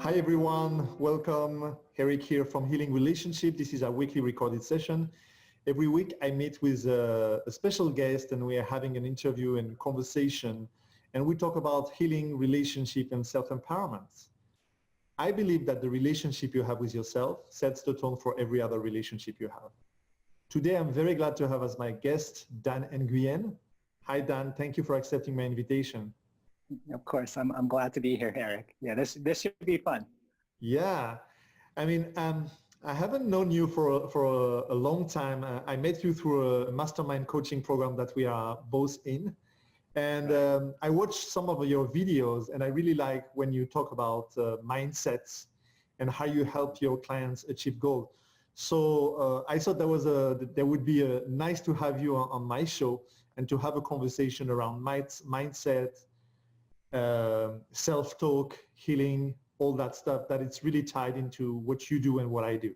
Hi everyone, welcome. Eric here from Healing Relationship. This is our weekly recorded session. Every week I meet with a special guest and we are having an interview and conversation and we talk about healing, relationship and self-empowerment. I believe that the relationship you have with yourself sets the tone for every other relationship you have. Today I'm very glad to have as my guest Dan Nguyen. Hi Dan, thank you for accepting my invitation. Of course, I'm glad to be here, Eric. Yeah, this should be fun. Yeah, I mean, I haven't known you for a long time. I met you through a mastermind coaching program that we are both in. And I watched some of your videos and I really like when you talk about mindsets and how you help your clients achieve goals. So I thought there would be nice to have you on my show and to have a conversation around mindset, self-talk, healing, all that stuff, that it's really tied into what you do and what I do.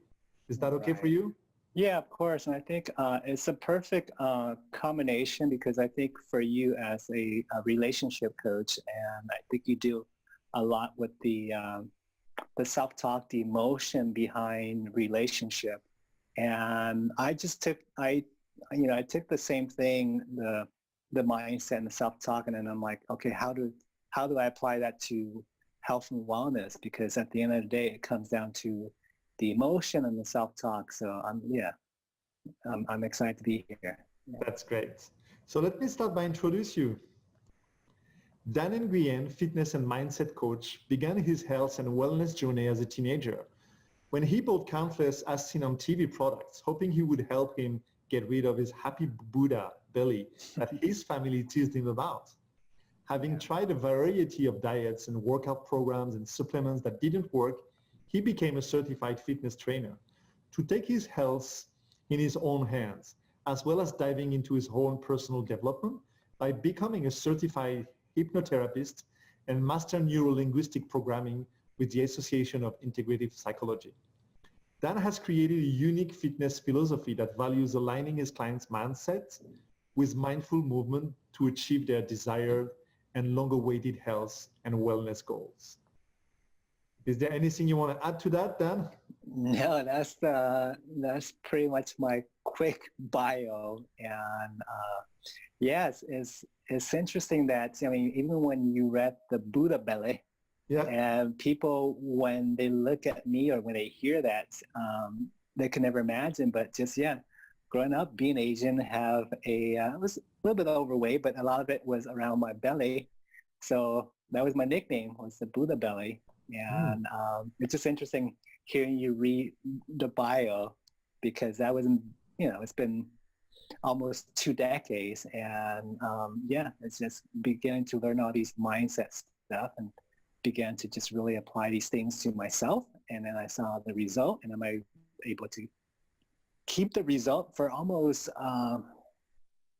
Is that okay for you? Yeah, of course. And I think it's a perfect combination because I think for you as a relationship coach, and I think you do a lot with the self-talk, the emotion behind relationship. And I just took, I took the same thing, the mindset and the self-talk, and then I'm like, okay, how do I apply that to health and wellness? Because at the end of the day, it comes down to the emotion and the self-talk. So I'm excited to be here. Yeah. That's great. So let me start by introducing you. Dan Nguyen, fitness and mindset coach, began his health and wellness journey as a teenager when he bought countless as seen on TV products, hoping he would help him get rid of his happy Buddha belly that his family teased him about. Having tried a variety of diets and workout programs and supplements that didn't work, he became a certified fitness trainer to take his health in his own hands, as well as diving into his own personal development by becoming a certified hypnotherapist and master neuro-linguistic programming with the Association of Integrative Psychology. Dan has created a unique fitness philosophy that values aligning his clients' mindset with mindful movement to achieve their desired and long-awaited health and wellness goals. Is there anything you want to add to that, Dan? No, that's pretty much my quick bio. And yes, it's interesting that, I mean, even when you read the Buddha belly, and people, when they look at me or when they hear that, they can never imagine. But just, growing up, being Asian, I was a little bit overweight, but a lot of it was around my belly. So that was my nickname, was the Buddha belly. And it's just interesting hearing you read the bio, because that was, it's been almost 2 decades. And it's just beginning to learn all these mindset stuff and began to just really apply these things to myself. And then I saw the result, and I'm able to keep the result for almost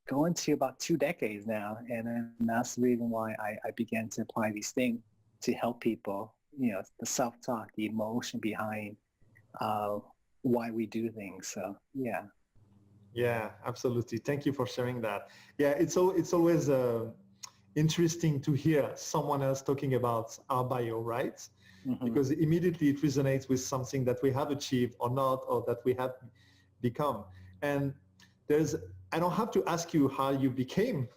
going to about 2 decades now. And then that's the reason why I began to apply these things to help people, the self-talk, the emotion behind why we do things. So, yeah. Yeah, absolutely. Thank you for sharing that. Yeah, it's always interesting to hear someone else talking about our bio, right? Mm-hmm. Because immediately it resonates with something that we have achieved or not, or that we have become. And I don't have to ask you how you became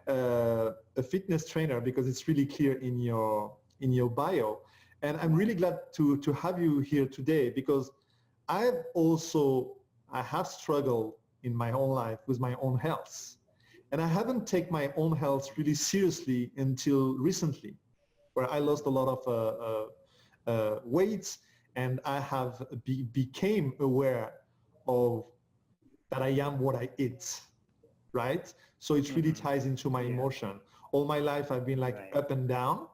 a fitness trainer, because it's really clear in your bio. And I'm really glad to have you here today, because I have struggled in my own life with my own health. And I haven't taken my own health really seriously until recently, where I lost a lot of weight, and I have became aware of that I am what I eat, right? So it really ties into my emotion. All my life I've been up and down,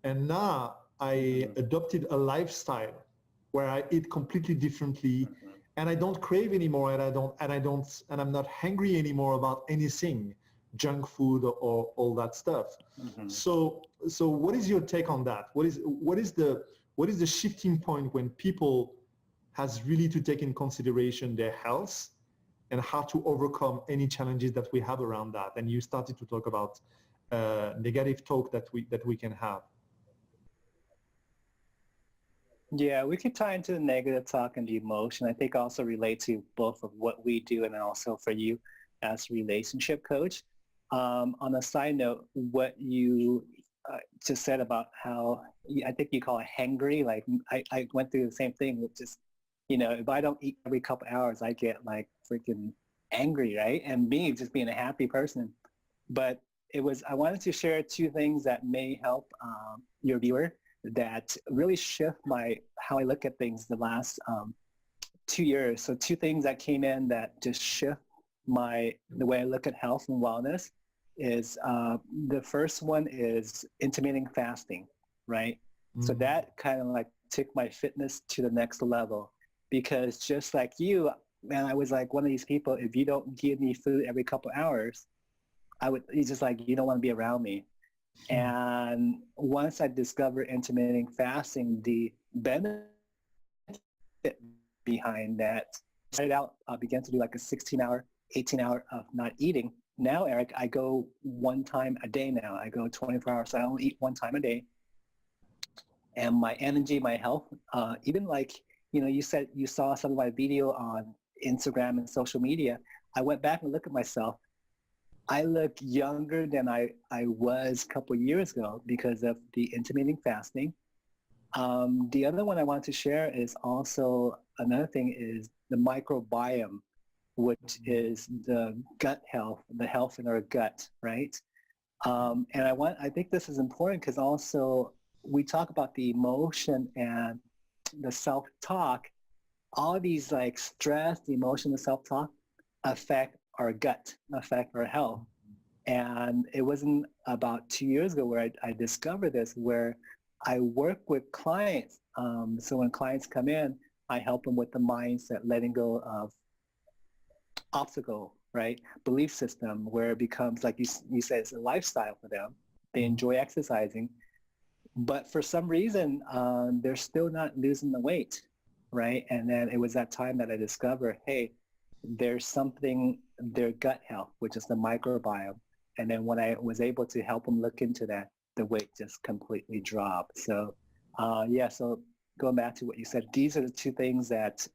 and now I adopted a lifestyle where I eat completely differently, and I don't crave anymore, and I'm not hungry anymore about anything, junk food or all that stuff. So what is your take on that? What is the shifting point when people has really to take in consideration their health and how to overcome any challenges that we have around that? And you started to talk about negative talk that we can have. Yeah, we could tie into the negative talk and the emotion. I think also relate to both of what we do and also for you as a relationship coach. On a side note, what you just said about how I think you call it hangry. Like I went through the same thing with just, if I don't eat every couple hours, I get like freaking angry, right? And me just being a happy person. But I wanted to share two things that may help your viewer that really shift how I look at things the last 2 years. So two things that came in that just shift the way I look at health and wellness is the first one is intermittent fasting, right? So that kind of like took my fitness to the next level because just like you, man, I was like one of these people, if you don't give me food every couple hours, it's just like, you don't want to be around me. And once I discovered intermittent fasting, the benefit behind that, started out, I began to do like a 16-hour, 18-hour of not eating. Now, Eric, I go one time a day now. I go 24 hours, so I only eat one time a day. And my energy, my health, even like, you said you saw some of my video on Instagram and social media. I went back and looked at myself. I look younger than I was a couple of years ago because of the intermittent fasting. The other one I want to share is also another thing is the microbiome, which is the gut health, the health in our gut, right? And I think this is important because also we talk about the emotion and the self-talk. All these like stress, the emotion, the self-talk affect our gut, affect our health. And it wasn't about 2 years ago where I discovered this, where I work with clients. So when clients come in, I help them with the mindset, letting go of obstacle, right? Belief system, where it becomes, like you said, it's a lifestyle for them. They enjoy exercising. But for some reason, they're still not losing the weight, right? And then it was that time that I discovered, hey, there's something, their gut health, which is the microbiome. And then when I was able to help them look into that, the weight just completely dropped. So so going back to what you said, these are the two things that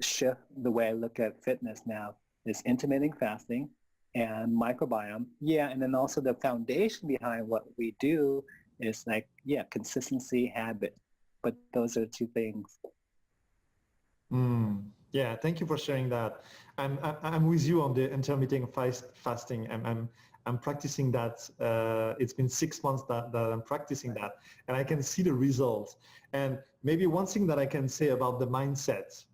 shift the way I look at fitness now is intermittent fasting and microbiome. Yeah, and then also the foundation behind what we do is like, consistency, habit. But those are the two things. Yeah, thank you for sharing that. I'm with you on the intermittent fasting. I'm practicing that. It's been 6 months that I'm practicing that, and I can see the results. And maybe one thing that I can say about the mindset,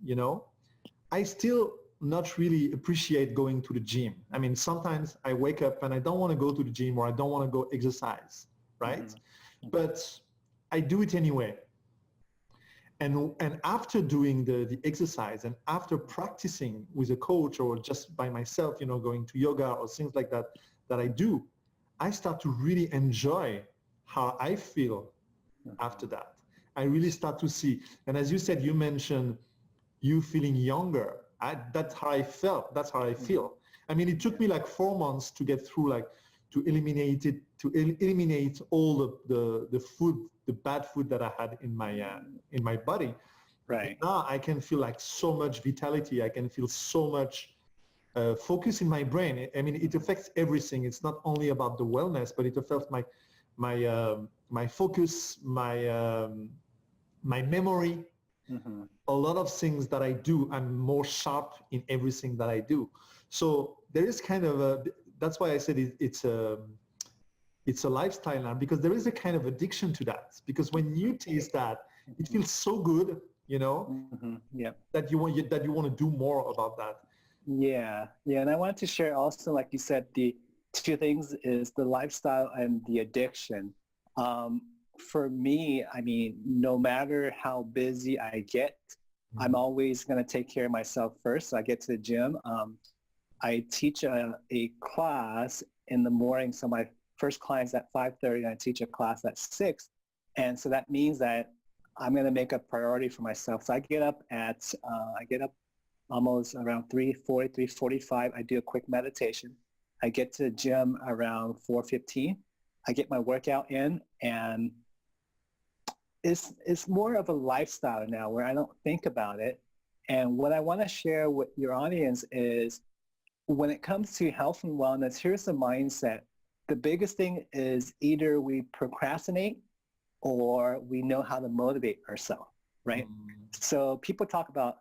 I still not really appreciate going to the gym. I mean, sometimes I wake up and I don't want to go to the gym or I don't want to go exercise, right? Mm-hmm. But I do it anyway. And after doing the exercise and after practicing with a coach or just by myself, going to yoga or things like that I do, I start to really enjoy how I feel after that. I really start to see. And as you said, you mentioned you feeling younger. That's how I felt. That's how I feel. I mean, it took me like 4 months to get through, to eliminate all the food, the bad food that I had in my body. Right. But now I can feel like so much vitality. I can feel so much focus in my brain. I mean, it affects everything. It's not only about the wellness, but it affects my focus, my memory. Mm-hmm. A lot of things that I do, I'm more sharp in everything that I do. So there is kind of that's why I said it's a lifestyle now, because there is a kind of addiction to that. Because when you taste that, it feels so good, mm-hmm. that you want to do more about that. Yeah. And I wanted to share also, like you said, the two things is the lifestyle and the addiction. For me, I mean, no matter how busy I get, I'm always going to take care of myself first. So I get to the gym. I teach a class in the morning. So my first client's at 5:30 and I teach a class at 6. And so that means that I'm going to make a priority for myself. So I get up almost around 3:40, 3:45. I do a quick meditation. I get to the gym around 4:15. I get my workout in, and it's more of a lifestyle now where I don't think about it. And what I want to share with your audience is when it comes to health and wellness, here's the mindset. The biggest thing is either we procrastinate or we know how to motivate ourselves, right? So people talk about,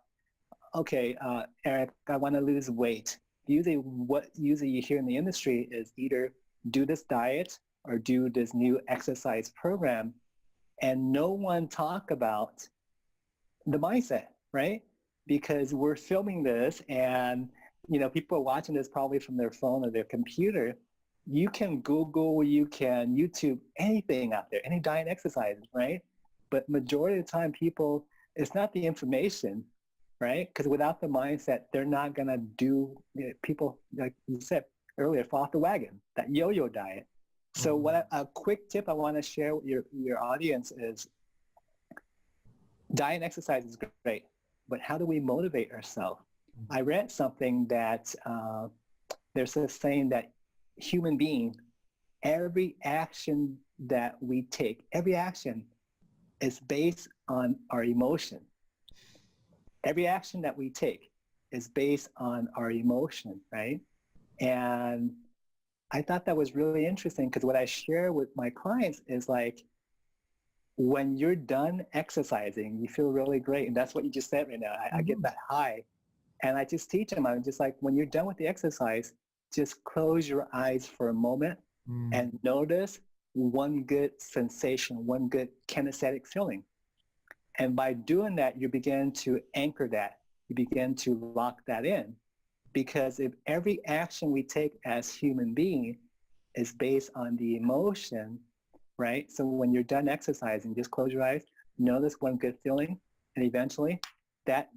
okay, Eric, I want to lose weight. Usually what you hear in the industry is either do this diet or do this new exercise program. And no one talk about the mindset, right? Because we're filming this and, people are watching this probably from their phone or their computer. You can Google, you can YouTube, anything out there, any diet exercise, right? But majority of the time people, it's not the information, right? Because without the mindset, they're not going to do, people, like you said earlier, fall off the wagon, that yo-yo diet. So a quick tip I want to share with your audience is diet and exercise is great, but how do we motivate ourselves? I read something that there's a saying that human being, every action that we take, every action is based on our emotion. Every action that we take is based on our emotion, right? And I thought that was really interesting because what I share with my clients is like, when you're done exercising, you feel really great. And that's what you just said right now. I get that high. And I just teach them, I'm just like, when you're done with the exercise, just close your eyes for a moment and notice one good sensation, one good kinesthetic feeling. And by doing that, you begin to anchor that. You begin to lock that in. Because if every action we take as human being is based on the emotion, right? So when you're done exercising, just close your eyes, notice one good feeling, and eventually that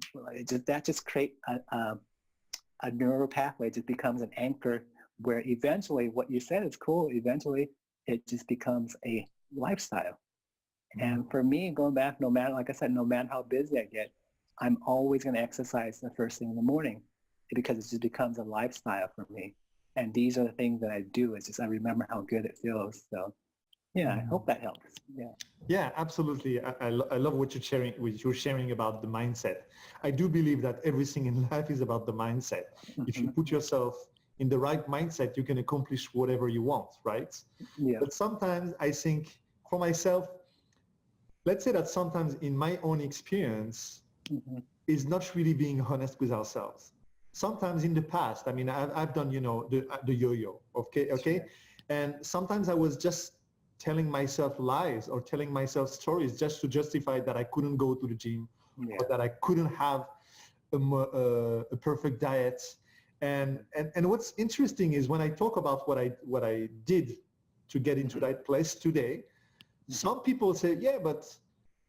just creates a neural pathway. It just becomes an anchor where eventually what you said is cool. Eventually it just becomes a lifestyle. And for me, going back, no matter, like I said, no matter how busy I get, I'm always going to exercise the first thing in the morning because it just becomes a lifestyle for me. And these are the things that I do. It's just I remember how good it feels. So yeah, I hope that helps. Yeah. Yeah, absolutely. I love what you're sharing about the mindset. I do believe that everything in life is about the mindset. If you put yourself in the right mindset, you can accomplish whatever you want, right? Yeah. But sometimes I think for myself, let's say that sometimes in my own experience is not really being honest with ourselves. Sometimes in the past, I mean, I've done, the yo-yo, okay? Sure. And sometimes I was just telling myself lies or telling myself stories just to justify that I couldn't go to the gym or that I couldn't have a perfect diet. And what's interesting is when I talk about what I did to get into that place today, some people say, yeah, but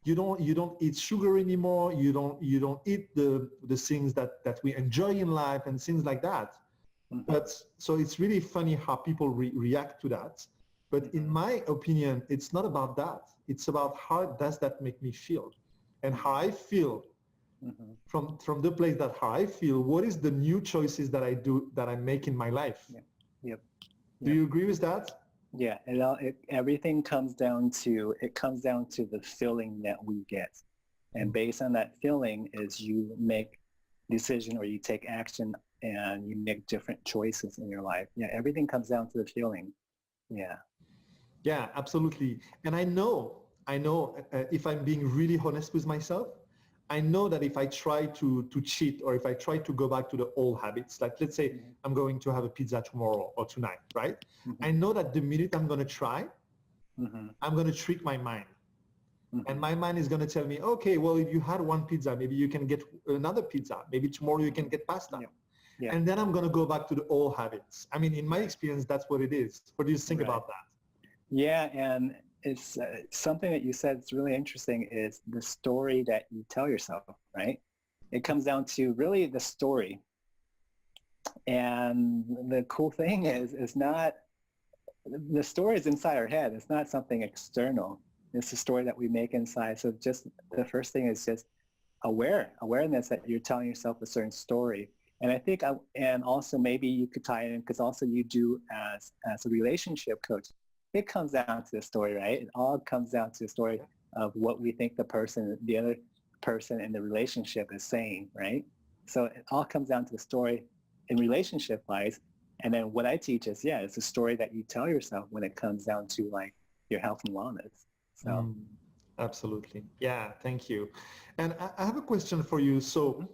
you don't eat sugar anymore. You don't eat the things that we enjoy in life and things like that. But so it's really funny how people react to that. But in my opinion, it's not about that. It's about how does that make me feel, and how I feel from the place that how I feel. What is the new choices that I make in my life? Yep. Do you agree with that? Yeah, everything comes down to the feeling that we get, and based on that feeling is you make decision or you take action and you make different choices in your life. Yeah, everything comes down to the feeling. Yeah. Yeah, absolutely. And I know if I'm being really honest with myself, I know that if I try to cheat or if I try to go back to the old habits, like let's say I'm going to have a pizza tomorrow or tonight, right? I know that the minute I'm going to try, I'm going to trick my mind. And my mind is going to tell me, okay, well, if you had one pizza, maybe you can get another pizza. Maybe tomorrow you can get pasta. Yeah. And then I'm going to go back to the old habits. I mean, in my experience, that's what it is. What do you think about that? Yeah, and it's something that you said is really interesting is the story that you tell yourself, right? It comes down to really the story. And the cool thing is it's not, the story is inside our head. It's not something external. It's the story that we make inside. So just the first thing is just awareness that you're telling yourself a certain story. And I think, and also maybe you could tie it in because also you do as a relationship coach. It comes down to the story, right? It all comes down to the story of what we think the other person in the relationship is saying, right? So it all comes down to the story in relationship wise. And then what I teach is, it's a story that you tell yourself when it comes down to like your health and wellness. So. Absolutely. Yeah, thank you. And I have a question for you. So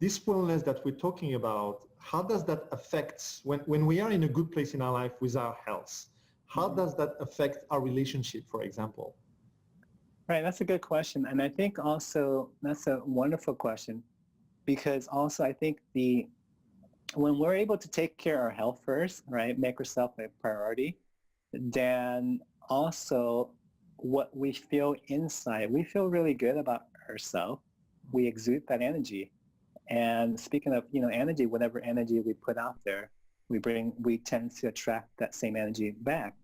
this wellness that we're talking about, how does that affect when we are in a good place in our life with our health? How does that affect our relationship, for example? Right, that's a good question. And I think also that's a wonderful question because also I think when we're able to take care of our health first, right, make ourselves a priority, then also what we feel inside, we feel really good about ourselves. We exude that energy. And speaking of, energy, whatever energy we put out there, we tend to attract that same energy back.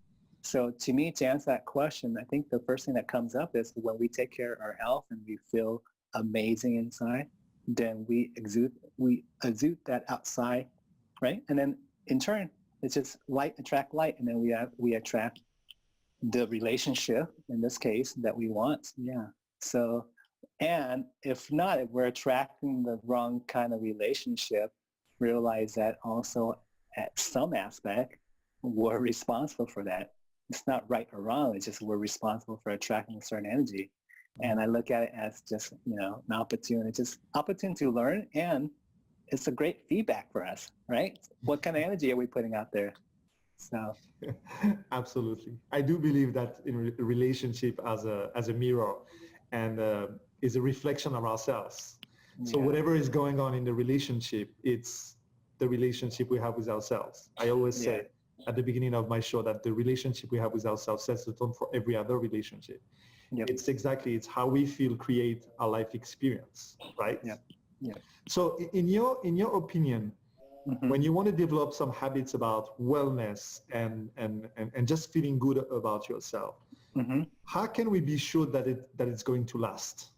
So to me, to answer that question, I think the first thing that comes up is when we take care of our health and we feel amazing inside, then we exude that outside, right? And then in turn, it's just light attract light, and then we attract the relationship in this case that we want. Yeah. So, and if not, if we're attracting the wrong kind of relationship, realize that also at some aspect, we're responsible for that. It's not right or wrong. It's just we're responsible for attracting a certain energy. And I look at it as just, an opportunity, to learn. And it's a great feedback for us, right? What kind of energy are we putting out there? So. Absolutely. I do believe that in a relationship as a mirror and is a reflection of ourselves. So whatever is going on in the relationship, it's the relationship we have with ourselves. I always say at the beginning of my show that the relationship we have with ourselves sets the tone for every other relationship. Yep. It's how we feel create our life experience, right? Yeah. Yeah. So in your opinion, when you want to develop some habits about wellness and just feeling good about yourself, how can we be sure that it's going to last?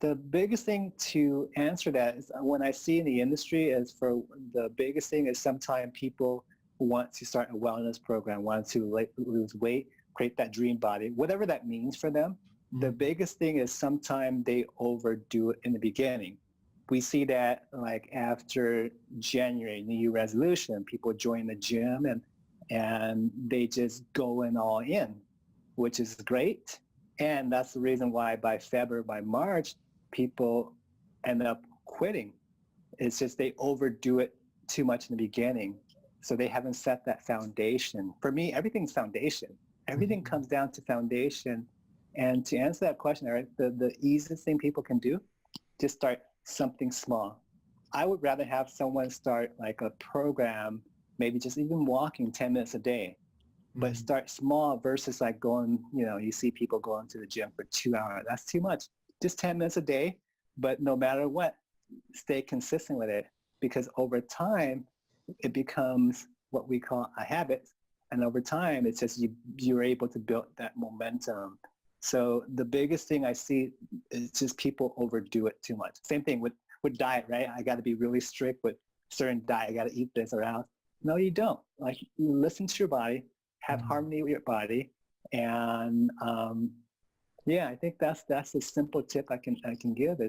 The biggest thing to answer that is when I see in the industry the biggest thing is sometimes people want to start a wellness program, want to lose weight, create that dream body, whatever that means for them. The biggest thing is sometimes they overdo it in the beginning. We see that like after January, New Year resolution, people join the gym and they just going all in, which is great. And that's the reason why by February, by March, people end up quitting. It's just they overdo it too much in the beginning. So they haven't set that foundation. For me, everything's foundation. Everything comes down to foundation. And to answer that question, Eric, the easiest thing people can do, just start something small. I would rather have someone start like a program, maybe just even walking 10 minutes a day, but start small versus like going, you see people going to the gym for 2 hours. That's too much. Just 10 minutes a day, but no matter what, stay consistent with it because over time, it becomes what we call a habit. And over time, it's just you're able to build that momentum. So the biggest thing I see is just people overdo it too much. Same thing with diet, right? I got to be really strict with certain diet. I got to eat this or else. No, you don't. Like you listen to your body, have harmony with your body, and I think that's a simple tip I can give.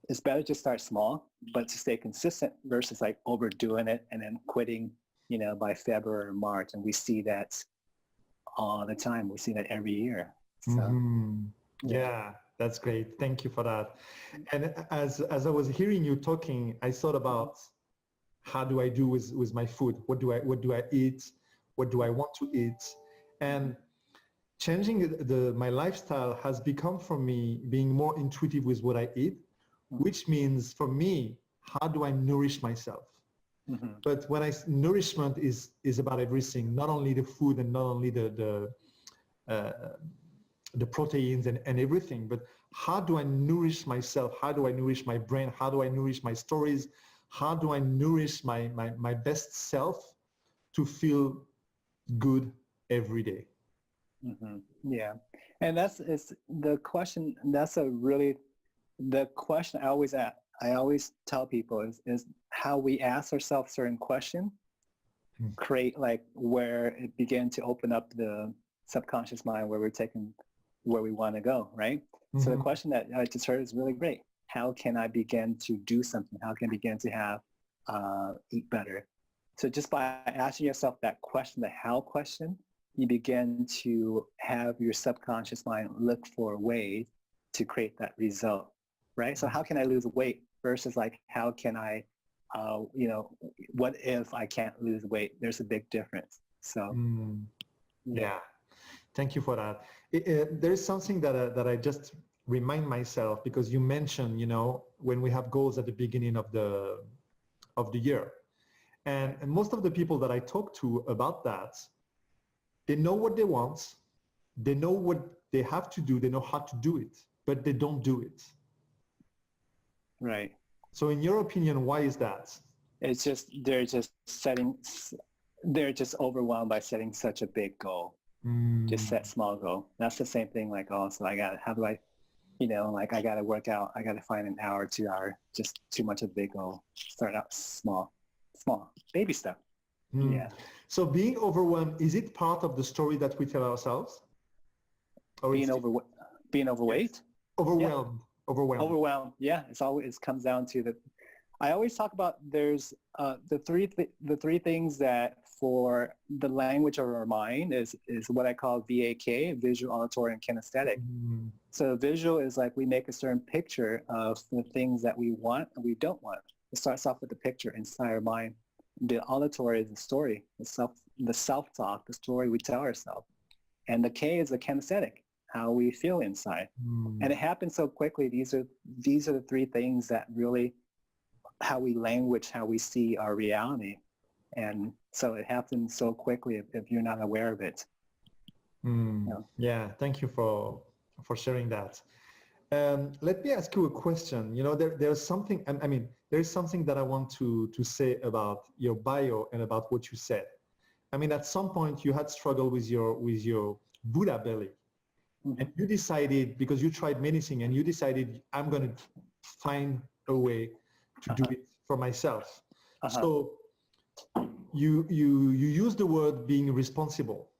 It's better to start small, but to stay consistent versus like overdoing it and then quitting, by February or March. And we see that all the time. We see that every year. So, yeah, that's great. Thank you for that. And as I was hearing you talking, I thought about how do I do with my food? What do I eat? What do I want to eat? And changing my lifestyle has become for me being more intuitive with what I eat, which means for me, how do I nourish myself? But when nourishment is about everything, not only the food and not only the proteins and everything, but how do I nourish myself? How do I nourish my brain? How do I nourish my stories? How do I nourish my best self to feel good every day? Yeah. And it's the question. The question I always tell people is how we ask ourselves certain questions create like where it began to open up the subconscious mind where we're taking where we want to go, right? So the question that I just heard is really great. How can I begin to do something? How can I begin to have eat better? So just by asking yourself that question, the how question, you begin to have your subconscious mind look for ways to create that result, right? So how can I lose weight versus like, how can I, what if I can't lose weight? There's a big difference. So, yeah. Thank you for that. There is something that I just remind myself, because you mentioned, when we have goals at the beginning of the year, and most of the people that I talk to about that, they know what they want, they know what they have to do, they know how to do it, but they don't do it. Right. So in your opinion, why is that? It's just, they're just overwhelmed by setting such a big goal. Just set small goal. That's the same thing. Like, oh, so how do I, I got to work out. I got to find an hour, 2 hour, just too much of a big goal. Start out small, baby stuff. Yeah. So being overwhelmed, is it part of the story that we tell ourselves? Or being overweight? Yes. Overwhelmed. Yeah. Overwhelmed. Yeah. It comes down to I always talk about there's the three things that for the language of our mind is what I call VAK, visual, auditory, and kinesthetic. So visual is like we make a certain picture of the things that we want and we don't want. It starts off with the picture inside our mind. The auditory is the story, the self-talk, the story we tell ourselves. And the K is the kinesthetic, how we feel inside. And it happens so quickly. These are the three things that really how we language, how we see our reality. And so it happens so quickly if you're not aware of it. Yeah, thank you for sharing that. Let me ask you a question. There's something, there's something that I want to say about your bio and about what you said. At some point you had struggle with your Buddha belly. And you decided, because you tried many things, and you decided, I'm going to find a way to do it for myself. So you use the word being responsible.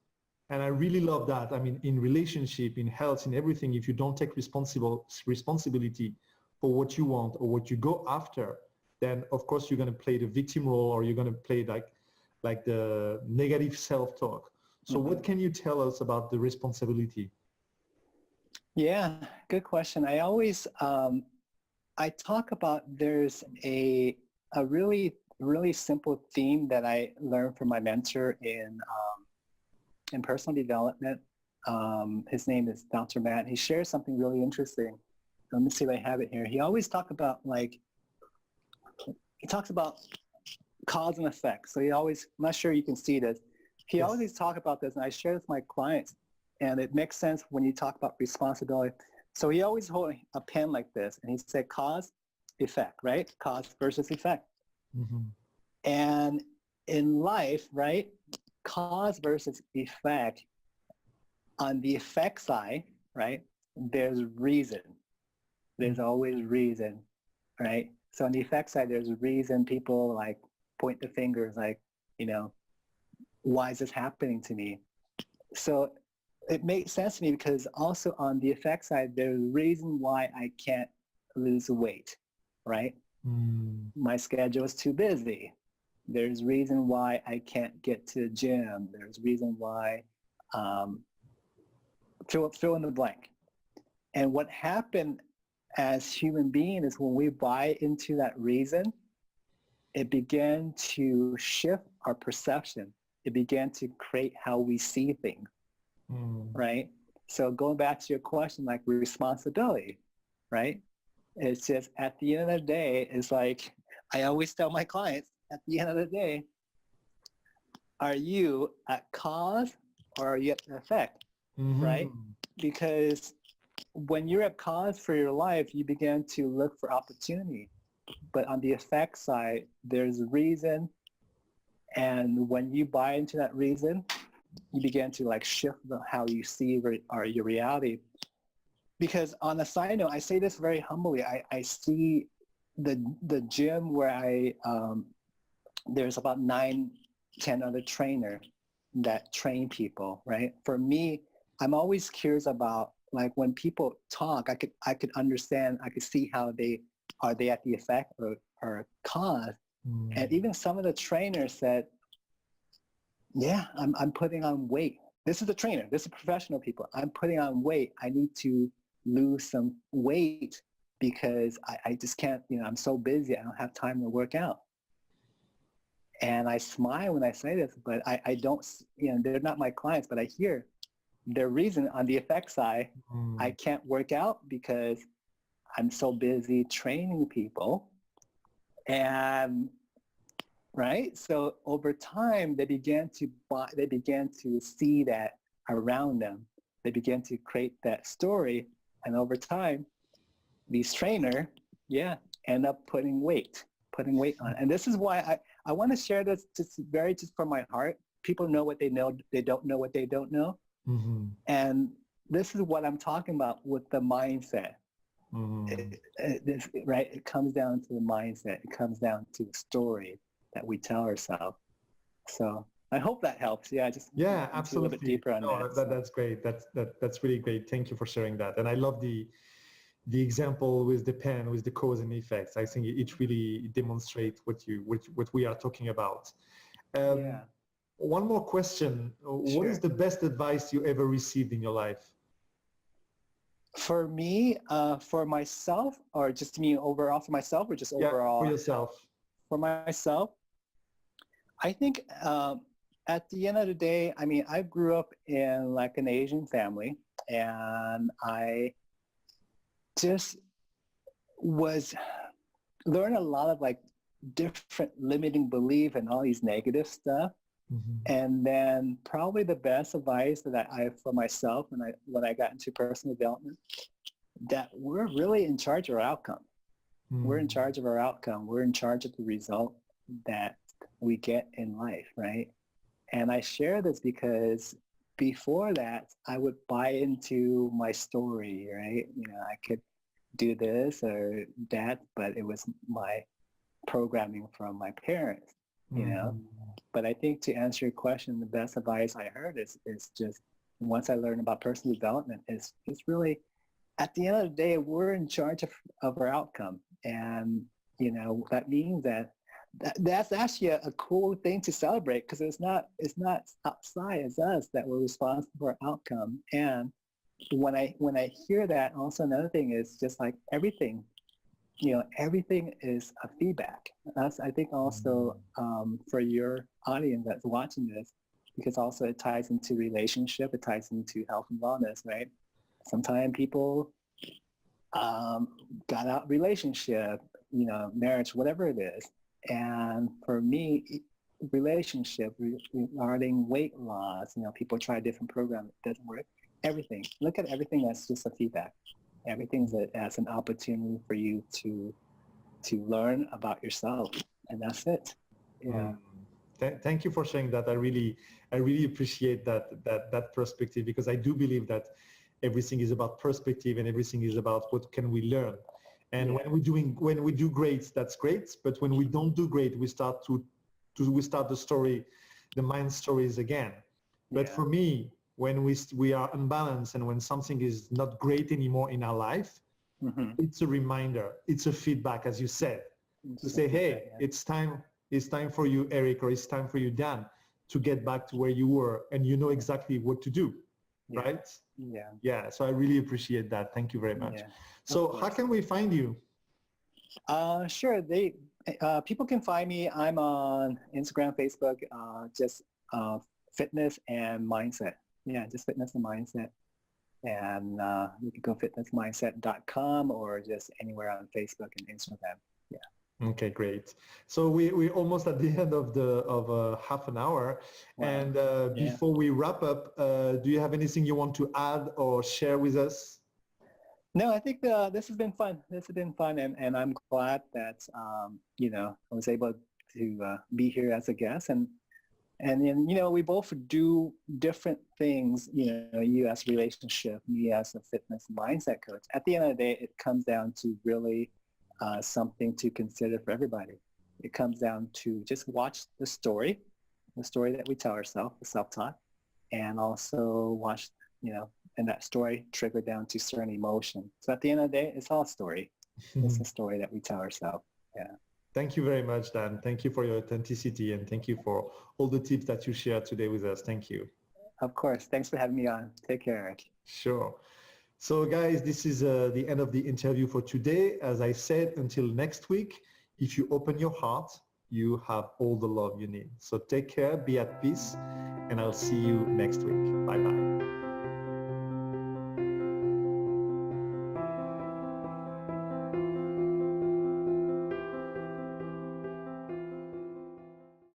And I really love that. In relationship, in health, in everything, if you don't take responsibility for what you want or what you go after, then of course you're going to play the victim role, or you're going to play like the negative self-talk. So what can you tell us about the responsibility? Yeah, good question. I always, I talk about, there's a really, really simple theme that I learned from my mentor in personal development. His name is Dr. Matt. He shares something really interesting. Let me see if I have it here. He always talks about cause and effect. So he always, I'm not sure you can see this. He Yes. always talk about this, and I share with my clients, and it makes sense when you talk about responsibility. So he always hold a pen like this, and he said cause, effect, right? Cause versus effect. And in life, right, cause versus effect, on the effect side, right, there's reason. There's always reason, right? So on the effect side, there's a reason. People like point the fingers like, why is this happening to me? So it makes sense to me, because also on the effect side, there's a reason why I can't lose weight, right? My schedule is too busy. There's reason why I can't get to the gym. There's reason why, fill in the blank. And what happened as human beings is when we buy into that reason, it began to shift our perception. It began to create how we see things, right? So going back to your question, like responsibility, right? It's just at the end of the day, it's like I always tell my clients, at the end of the day, are you at cause or are you at effect, right? Because when you're at cause for your life, you begin to look for opportunity. But on the effect side, there's reason. And when you buy into that reason, you begin to like shift how you see your reality. Because on a side note, I say this very humbly, I see the gym where there's about 9-10 other trainers that train people, right? For me, I'm always curious about like when people talk, I could understand, I could see how are they at the effect or cause. And even some of the trainers said, yeah, I'm putting on weight. This is a trainer, this is professional people. I'm putting on weight. I need to lose some weight because I just can't, I'm so busy. I don't have time to work out. And I smile when I say this, but I don't, they're not my clients, but I hear their reason on the effect side. I can't work out because I'm so busy training people. And right, so over time they began to see that around them. They began to create that story, and over time these trainer end up putting weight on. And this is why I want to share this just from my heart. People know what they know, they don't know what they don't know. And this is what I'm talking about with the mindset. It comes down to the mindset. It comes down to the story that we tell ourselves. So I hope that helps. Absolutely. A little bit deeper on that. That's great. That's really great. Thank you for sharing that. And I love the example with the pen, with the cause and effects. I think it really demonstrates what we are talking about. One more question. What is the best advice you ever received in your life? For me, for myself, or just me overall for myself, or just overall? For yourself. For myself, I think at the end of the day, I mean, I grew up in like an Asian family, and I just learned a lot of like different limiting belief and all these negative stuff. And then probably the best advice that I for myself when I got into personal development, that we're really in charge of our outcome. We're in charge of our outcome. We're in charge of the result that we get in life, right? And I share this because before that, I would buy into my story, right? I could do this or that, but it was my programming from my parents, But I think to answer your question, the best advice I heard is just once I learned about personal development is really at the end of the day, we're in charge of our outcome. And, that means that's actually a cool thing to celebrate because it's not outside, it's us that we're responsible for our outcome. And when I hear that, also another thing is just like everything, everything is a feedback. That's, I think, also for your audience that's watching this, because also it ties into relationship, it ties into health and wellness, right? Sometimes people got out relationship, marriage, whatever it is. And for me, relationship regarding weight loss, people try different programs, it doesn't work. Everything, look at everything as just a feedback. Everything's as an opportunity for you to learn about yourself, and that's it. Thank you for sharing that. I really appreciate that perspective, because I do believe that everything is about perspective and everything is about what can we learn. And when we do great, that's great. But when we don't do great, we start the story, the mind stories again. But for me, when we are unbalanced and when something is not great anymore in our life, it's a reminder, it's a feedback, as you said, to say, hey, it's time for you, Eric, or it's time for you, Dan, to get back to where you were, and you know exactly what to do, right? Yeah. So I really appreciate that. Thank you very much. So how can we find you? Sure. People can find me. I'm on Instagram, Facebook, just fitness and mindset. Just fitness and mindset. And you can go fitnessmindset.com or just anywhere on Facebook and Instagram. Okay, great. So we're almost at the end of half an hour. Wow. And before we wrap up, do you have anything you want to add or share with us? No, I think this has been fun. And I'm glad that I was able to be here as a guest. And then, we both do different things, you as relationship, me as a fitness mindset coach. At the end of the day, it comes down to really something to consider for everybody. It comes down to just watch the story that we tell ourselves, the self-talk, and also watch, and that story triggered down to certain emotion. So at the end of the day, it's all story. It's a story that we tell ourselves. Yeah. Thank you very much, Dan. Thank you for your authenticity and thank you for all the tips that you shared today with us. Thank you. Of course. Thanks for having me on. Take care, Eric. Sure. So guys, this is the end of the interview for today. As I said, until next week, if you open your heart, you have all the love you need. So take care, be at peace, and I'll see you next week. Bye-bye.